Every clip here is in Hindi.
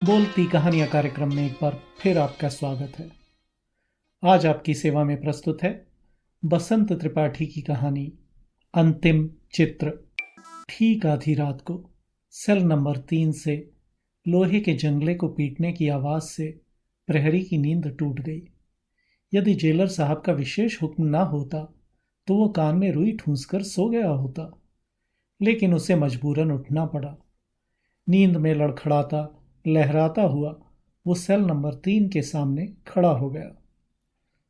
बोलती कहानियां कार्यक्रम में एक बार फिर आपका स्वागत है। आज आपकी सेवा में प्रस्तुत है बसंत त्रिपाठी की कहानी अंतिम चित्र। ठीक आधी रात को सेल नंबर 3 से लोहे के जंगले को पीटने की आवाज से प्रहरी की नींद टूट गई। यदि जेलर साहब का विशेष हुक्म ना होता तो वो कान में रुई ठूंसकर सो गया होता, लेकिन उसे मजबूरन उठना पड़ा। नींद में लड़खड़ाता लहराता हुआ वो सेल नंबर 3 के सामने खड़ा हो गया।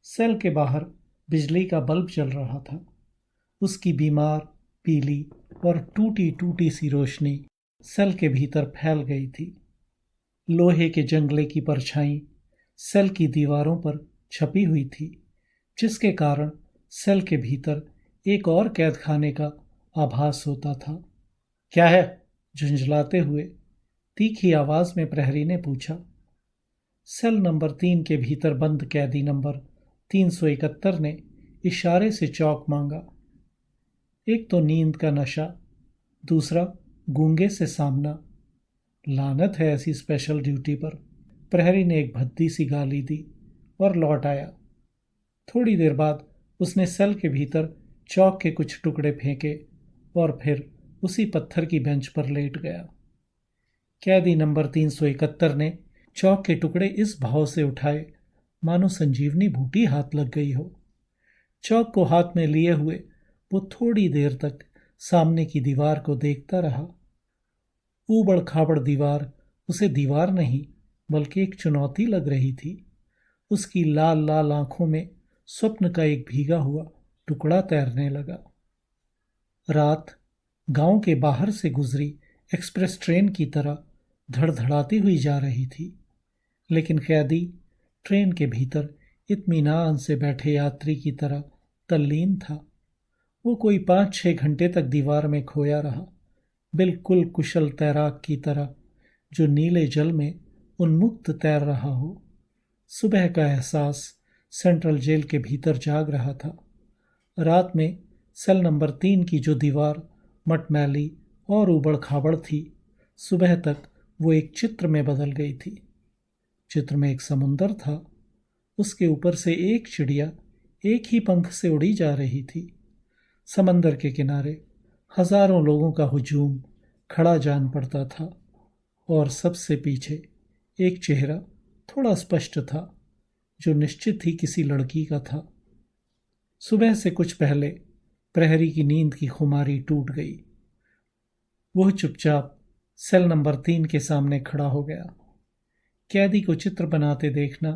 सेल के बाहर बिजली का बल्ब जल रहा था। उसकी बीमार, पीली और टूटी टूटी सी रोशनी सेल के भीतर फैल गई थी। लोहे के जंगले की परछाई सेल की दीवारों पर छपी हुई थी, जिसके कारण सेल के भीतर एक और कैद खाने का आभास होता था। क्या है? झुंझलाते हुए तीखी आवाज में प्रहरी ने पूछा। सेल नंबर 3 के भीतर बंद कैदी नंबर 371 ने इशारे से चौक मांगा। एक तो नींद का नशा, दूसरा गूंगे से सामना। लानत है ऐसी स्पेशल ड्यूटी पर। प्रहरी ने एक भद्दी सी गाली दी और लौट आया। थोड़ी देर बाद उसने सेल के भीतर चौक के कुछ टुकड़े फेंके और फिर उसी पत्थर की बेंच पर लेट गया। कैदी नंबर 371 ने चौक के टुकड़े इस भाव से उठाए मानो संजीवनी बूटी हाथ लग गई हो। चौक को हाथ में लिए हुए वो थोड़ी देर तक सामने की दीवार को देखता रहा। ऊबड़ खाबड़ दीवार उसे दीवार नहीं बल्कि एक चुनौती लग रही थी। उसकी लाल लाल आंखों में स्वप्न का एक भीगा हुआ टुकड़ा तैरने लगा। रात गांव के बाहर से गुजरी एक्सप्रेस ट्रेन की तरह धड़धड़ाती हुई जा रही थी, लेकिन कैदी ट्रेन के भीतर इत्मीनान से बैठे यात्री की तरह तल्लीन था। वो कोई 5-6 घंटे तक दीवार में खोया रहा, बिल्कुल कुशल तैराक की तरह जो नीले जल में उन्मुक्त तैर रहा हो। सुबह का एहसास सेंट्रल जेल के भीतर जाग रहा था। रात में सेल नंबर 3 की जो दीवार मटमैली और ऊबड़ खाबड़ थी, सुबह तक वो एक चित्र में बदल गई थी। चित्र में एक समुंदर था। उसके ऊपर से एक चिड़िया एक ही पंख से उड़ी जा रही थी। समंदर के किनारे हजारों लोगों का हुजूम खड़ा जान पड़ता था और सबसे पीछे एक चेहरा थोड़ा स्पष्ट था, जो निश्चित ही किसी लड़की का था। सुबह से कुछ पहले प्रहरी की नींद की खुमारी टूट गई। वह चुपचाप सेल नंबर 3 के सामने खड़ा हो गया। कैदी को चित्र बनाते देखना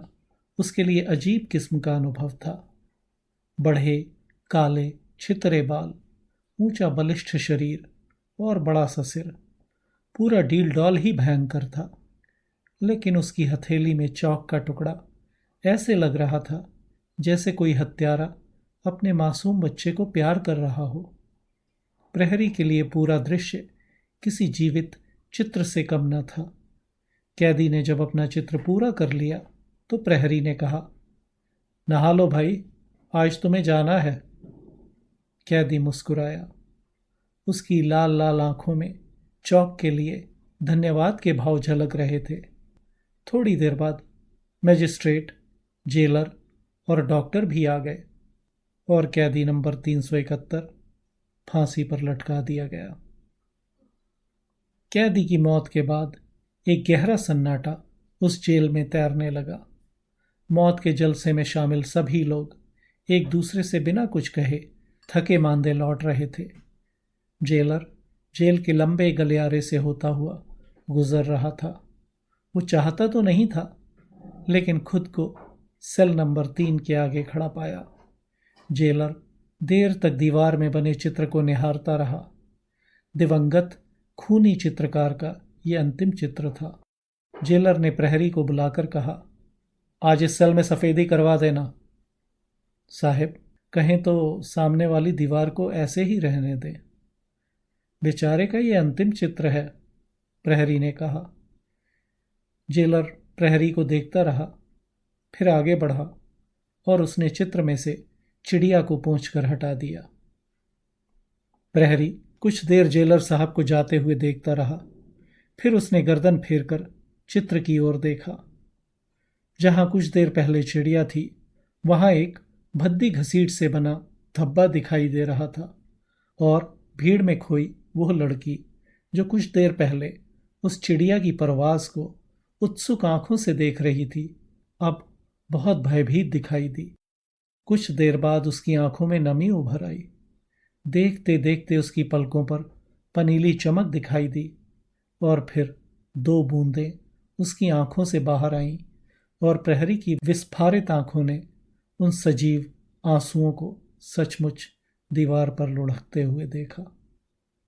उसके लिए अजीब किस्म का अनुभव था। बढ़े काले छितरे बाल, ऊंचा बलिष्ठ शरीर और बड़ा सा सिर, पूरा डील डॉल ही भयंकर था। लेकिन उसकी हथेली में चौक का टुकड़ा ऐसे लग रहा था जैसे कोई हत्यारा अपने मासूम बच्चे को प्यार कर रहा हो। प्रहरी के लिए पूरा दृश्य किसी जीवित चित्र से कम न था। कैदी ने जब अपना चित्र पूरा कर लिया तो प्रहरी ने कहा, नहा लो भाई, आज तुम्हें जाना है। कैदी मुस्कुराया। उसकी लाल लाल आंखों में चौक के लिए धन्यवाद के भाव झलक रहे थे। थोड़ी देर बाद मजिस्ट्रेट, जेलर और डॉक्टर भी आ गए और कैदी नंबर 371 फांसी पर लटका दिया गया। कैदी की मौत के बाद एक गहरा सन्नाटा उस जेल में तैरने लगा। मौत के जलसे में शामिल सभी लोग एक दूसरे से बिना कुछ कहे थके मांदे लौट रहे थे। जेलर जेल के लंबे गलियारे से होता हुआ गुजर रहा था। वो चाहता तो नहीं था, लेकिन खुद को सेल नंबर 3 के आगे खड़ा पाया। जेलर देर तक दीवार में बने चित्र को निहारता रहा। दिवंगत खूनी चित्रकार का यह अंतिम चित्र था। जेलर ने प्रहरी को बुलाकर कहा, आज इस सेल में सफेदी करवा देना। साहब, कहें तो सामने वाली दीवार को ऐसे ही रहने दें। बेचारे का यह अंतिम चित्र है, प्रहरी ने कहा। जेलर प्रहरी को देखता रहा, फिर आगे बढ़ा और उसने चित्र में से चिड़िया को पोंछकर हटा दिया। प्रहरी कुछ देर जेलर साहब को जाते हुए देखता रहा, फिर उसने गर्दन फेरकर चित्र की ओर देखा। जहां कुछ देर पहले चिड़िया थी, वहां एक भद्दी घसीट से बना धब्बा दिखाई दे रहा था, और भीड़ में खोई वो लड़की जो कुछ देर पहले उस चिड़िया की परवास को उत्सुक आंखों से देख रही थी, अब बहुत भयभीत दिखाई दी। कुछ देर बाद उसकी आंखों में नमी उभर आई। देखते देखते उसकी पलकों पर पनीली चमक दिखाई दी, और फिर दो बूंदें उसकी आंखों से बाहर आईं, और प्रहरी की विस्फारित आंखों ने उन सजीव आंसुओं को सचमुच दीवार पर लुढ़कते हुए देखा।